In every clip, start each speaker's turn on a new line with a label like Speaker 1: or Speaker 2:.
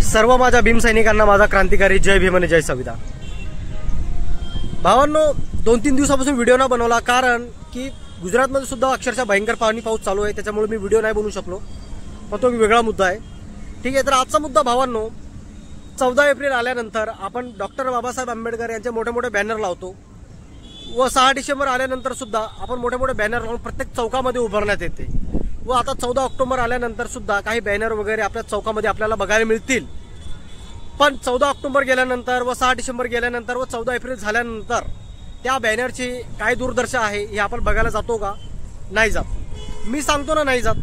Speaker 1: सर्व माझ्या भीम सैनिकांना माझा क्रांतिकारी जय भीम आणि जय संविधान। भावांनो, 2-3 दिवसापासून व्हिडिओ न बनवला कारण की गुजरातमध्ये सुद्धा अक्षरशः भयंकर पाऊस चालू आहे, त्याच्यामुळे मी व्हिडिओ नाही बनवू शकलो, पण तो वेगळा मुद्दा आहे। ठीक आहे, तर आजचा मुद्दा भावांनो, 14 एप्रिल आल्यानंतर आपण डॉक्टर बाबासाहेब आंबेडकर यांचे मोठे मोठे बॅनर लावतो व 6 डिसेंबर आल्यानंतर सुद्धा आपण मोठे मोठे बॅनर लावून प्रत्येक चौकामध्ये उभारण्यात येते व आता 14 ऑक्टोबर आल्यानंतर सुद्धा काही बॅनर वगैरे आपल्या चौकामध्ये आपल्याला बघायला मिळतील। पण 14 ऑक्टोबर गेल्यानंतर व 6 डिसेंबर गेल्यानंतर व 14 एप्रिल झाल्यानंतर त्या बॅनरची काय दुर्दशा आहे हे आपण बघायला जातो का? नाही जात। मी सांगतो ना, नाही जात,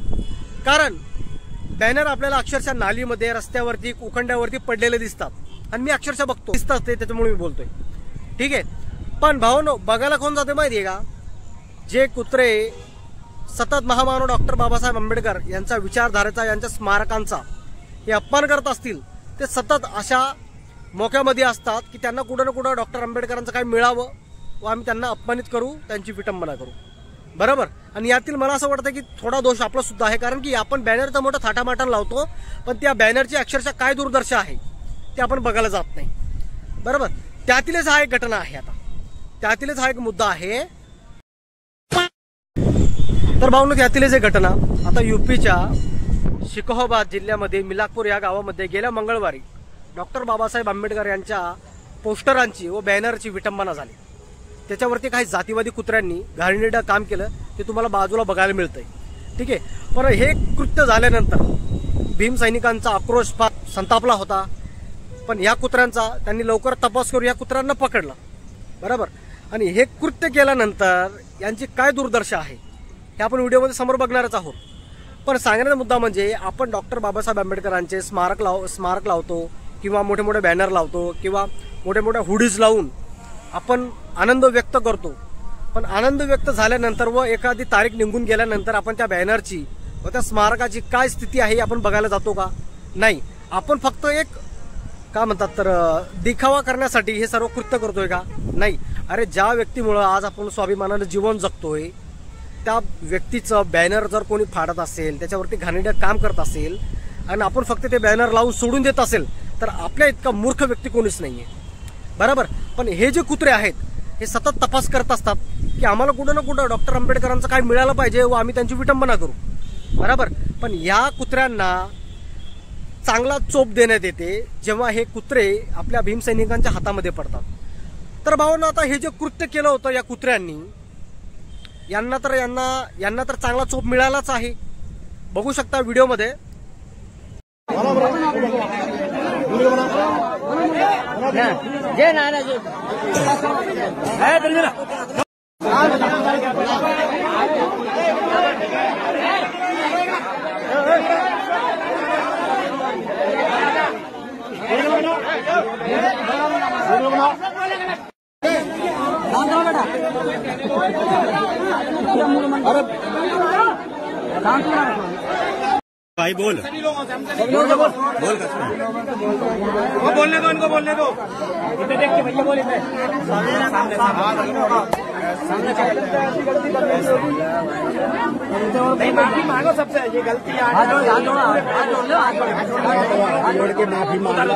Speaker 1: कारण बॅनर आपल्याला अक्षरशः नालीमध्ये, रस्त्यावरती, उखंड्यावरती पडलेले दिसतात आणि मी अक्षरशः बघतो दिसतात ते, त्याच्यामुळे मी बोलतोय। ठीक आहे, पण भावांनो, बघायला कोण जाते माहिती आहे का? जे कुत्रे सतत महामानव डॉक्टर बाबासाहेब आंबेडकर यांचा विचारधारेचा, यांच्या स्मारकांचा हे अपमान करत असतील, ते सतत अशा मोक्यामध्ये असतात की त्यांना कुठं ना कुठं डॉक्टर आंबेडकरांचं काय मिळावं व आम्ही त्यांना अपमानित करू, त्यांची विटंबना करू, बरोबर। आणि यातील मला असं वाटतं की थोडा दोष आपला सुद्धा आहे, कारण की आपण बॅनर तर मोठा थाटामाटान लावतो, पण त्या बॅनरची अक्षरशः काय दुर्दशा आहे ते आपण बघायला जात नाही, बरोबर। त्यातीलच हा एक घटना आहे, आता त्यातीलच हा एक मुद्दा आहे। तर भावनो, त्यातीलच एक घटना, आता यूपीच्या शिकोहाबाद जिल्ह्यामध्ये मिलाकपूर या गावामध्ये गेल्या मंगळवारी डॉक्टर बाबासाहेब आंबेडकर यांच्या पोस्टरांची व बॅनरची विटंबना झाली। त्याच्यावरती काही जातीवादी कुत्र्यांनी घाणेरडं काम केलं, ते तुम्हाला बाजूला बघायला मिळतंय। ठीक आहे, पण हे कृत्य झाल्यानंतर भीम सैनिकांचा आक्रोश फार संतापला होता, पण या कुत्र्यांचा त्यांनी लवकर तपास करून या कुत्र्यांना पकडलं, बरोबर। आणि हे कृत्य केल्यानंतर यांची काय दुर्दशा आहे हे आपण व्हिडिओमध्ये समोर बघणारच आहोत। पण सांगण्याचा मुद्दा म्हणजे आपण डॉक्टर बाबासाहेब आंबेडकरांचे स्मारक लावतो किंवा मोठे मोठे बॅनर लावतो किंवा मोठे मोठे हुडीज लावून आपण आनंद व्यक्त करतो, पण आनंद व्यक्त झाल्यानंतर व एखादी तारीख निघून गेल्यानंतर आपण त्या बॅनरची व त्या स्मारकाची काय स्थिती आहे आपण बघायला जातो का? नाही। आपण फक्त एक काय म्हणतात तर दिखावा करण्यासाठी हे सर्व कृत्य करतोय का? नाही। अरे, ज्या व्यक्तीमुळे आज आपण स्वाभिमानाने जीवन जगतोय त्या व्यक्तीचं बॅनर जर कोणी फाडत असेल, त्याच्यावरती घाणेरडं काम करत असेल आणि आपण फक्त ते बॅनर लावून सोडून देत असेल, तर आपल्या इतका मूर्ख व्यक्ती कोणीच नाहीये, बरोबर। पण हे जे कुत्रे आहेत हे सतत तपास करत असतात की आम्हाला कुठं ना कुठं डॉक्टर आंबेडकरांचं काय मिळालं पाहिजे व आम्ही त्यांची विटंबना करू, बरोबर। पण या कुत्र्यांना चांगला चोप देण्यात येते जेव्हा हे कुत्रे आपल्या भीम सैनिकांच्या हातामध्ये पडतात। तर भावांनो, आता हे जे कृत्य केलं होतं या कुत्र्यांनी, यांना तर चांगला चोप मिळालाच आहे, बघू शकता व्हिडिओमध्ये।
Speaker 2: भाई बोल वो बोलने दो, इनको बोलने दो। इधर देख के भैया बोल, इधर नहीं, माफी मांगो सबसे, ये गलती है। हाथ जोड़ के माफी मांगो।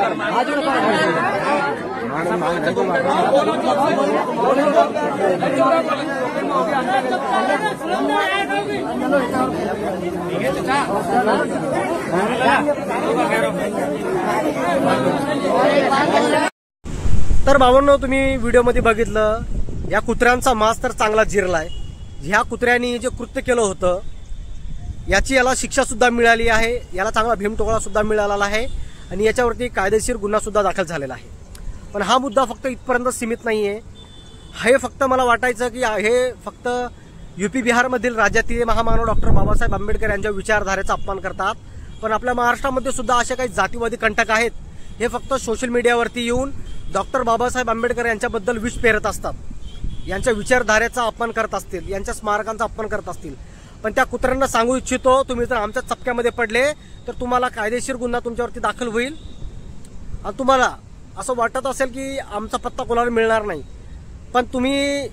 Speaker 1: तर भावांनो, तुम्ही व्हिडिओमध्ये बघितलं, या कुत्र्यांचा मांस तर चांगला जिरलाय। ह्या कुत्र्यांनी जे कृत्य केलं होतं याला शिक्षा सुद्धा मिळाली आहे, याला चांगला भीमटोकळा सुद्धा मिळालेला आहे आणि याच्यावरती कायदेशीर गुन्हा सुद्धा दाखल झालेला आहे। पण हा मुद्दा फक्त इथपर्यंत सीमित नाहीये। हे फक्त मला वाटायचं की हे फक्त यूपी बिहारमधील राज्यातील महामानव डॉक्टर बाबासाहेब आंबेडकर यांच्या विचारधारेचा अपमान करतात, पण आपल्या महाराष्ट्रामध्ये सुद्धा असे काही जातीवादी कंटक आहेत, हे फक्त सोशल मीडियावरती येऊन डॉक्टर बाबासाहेब आंबेडकर यांच्याबद्दल विष पेरत असतात, यांच्या विचारधारेचा अपमान करत असतील, यांच्या स्मारकांचा अपमान करत असतील। पण त्या कुत्र्यांना सांगू इच्छितो, तुम्ही जर आमच्या चपक्यामध्ये पडले तर तुम्हाला कायदेशीर गुन्हा तुमच्यावरती दाखल होईल आणि तुम्हाला असं वाटत असेल की आमचा पत्ता कोणाला मिळणार नाही, पण तुम्ही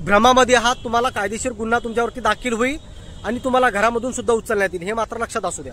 Speaker 1: भ्रमामध्ये आहात. तुम्हाला कायदेशीर गुन्हा तुमच्यावरती दाखल होईल आणि तुम्हाला घरामधून सुद्धा उचलण्यात येईल, हे मात्र लक्षात असू द्या.